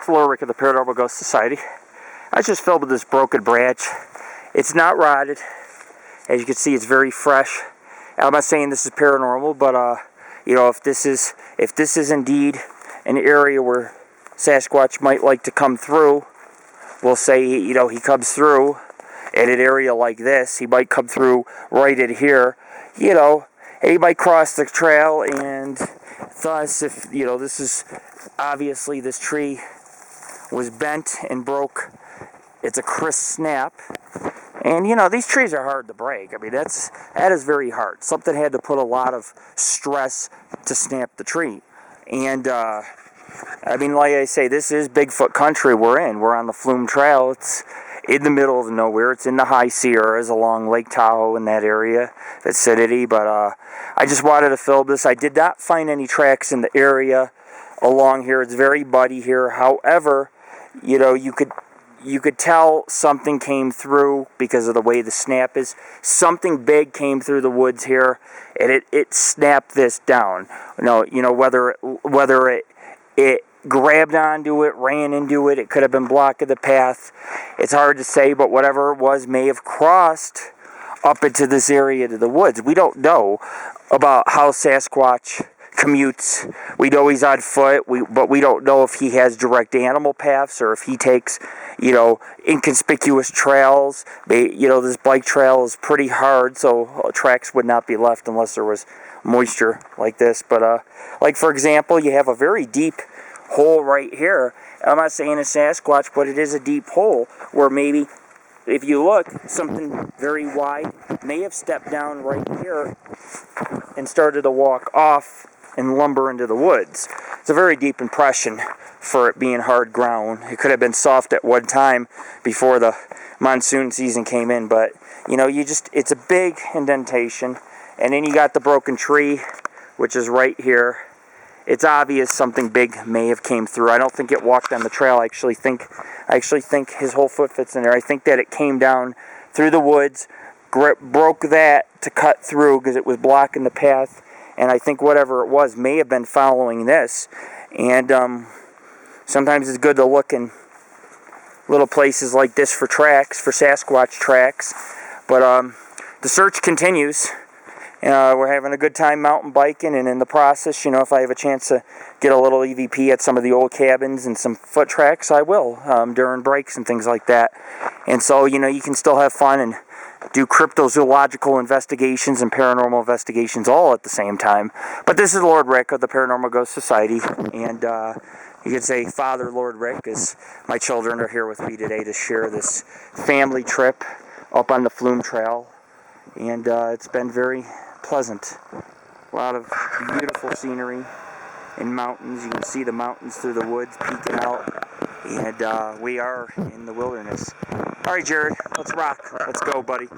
Flume of the Paranormal Ghost Society. I just filmed this broken branch. It's not rotted. As you can see, it's very fresh. I'm not saying this is paranormal, but you know, if this is indeed an area where Sasquatch might like to come through, we'll say, you know, he comes through at an area like this. He might come through right in here, you know, and he might cross the trail, and thus, if, you know, this is, obviously this tree was bent and broke. It's a crisp snap. And, you know, these trees are hard to break. I mean, that is very hard. Something had to put a lot of stress to snap the tree. And, I mean, like I say, this is Bigfoot country we're in. We're on the Flume Trail. It's in the middle of nowhere. It's in the high Sierras along Lake Tahoe in that area, vicinity. But I just wanted to film this. I did not find any tracks in the area along here. It's very muddy here. However, you know, you could tell something came through because of the way the snap is. Something big came through the woods here, and it snapped this down. You know, whether it grabbed onto it, ran into it, it could have been blocking the path. It's hard to say, but whatever it was may have crossed up into this area to the woods. We don't know about how Sasquatch commutes. We know he's on foot, but we don't know if he has direct animal paths or if he takes, you know, inconspicuous trails. You know, this bike trail is pretty hard, so tracks would not be left unless there was moisture like this. But like, for example, you have a very deep hole right here. I'm not saying it's Sasquatch, but it is a deep hole where maybe, if you look, something very wide may have stepped down right here and started to walk off and lumber into the woods. It's a very deep impression for it being hard ground. It could have been soft at one time before the monsoon season came in, but you know, it's a big indentation. And then you got the broken tree, which is right here. It's obvious something big may have came through. I don't think it walked on the trail. I actually think his whole foot fits in there. I think that it came down through the woods, broke that to cut through because it was blocking the path. And I think whatever it was may have been following this. And sometimes it's good to look in little places like this for tracks, for Sasquatch tracks. But the search continues. We're having a good time mountain biking, and in the process, you know, if I have a chance to get a little EVP at some of the old cabins and some foot tracks, I will, during breaks and things like that. And so, you know, you can still have fun and do cryptozoological investigations and paranormal investigations all at the same time. But this is Lord Rick of the Paranormal Ghost Society, and you could say Father Lord Rick, as my children are here with me today to share this family trip up on the Flume Trail. And it's been very pleasant. A lot of beautiful scenery and mountains. You can see the mountains through the woods peeking out. And we are in the wilderness. All right, Jared, let's rock. Let's go, buddy.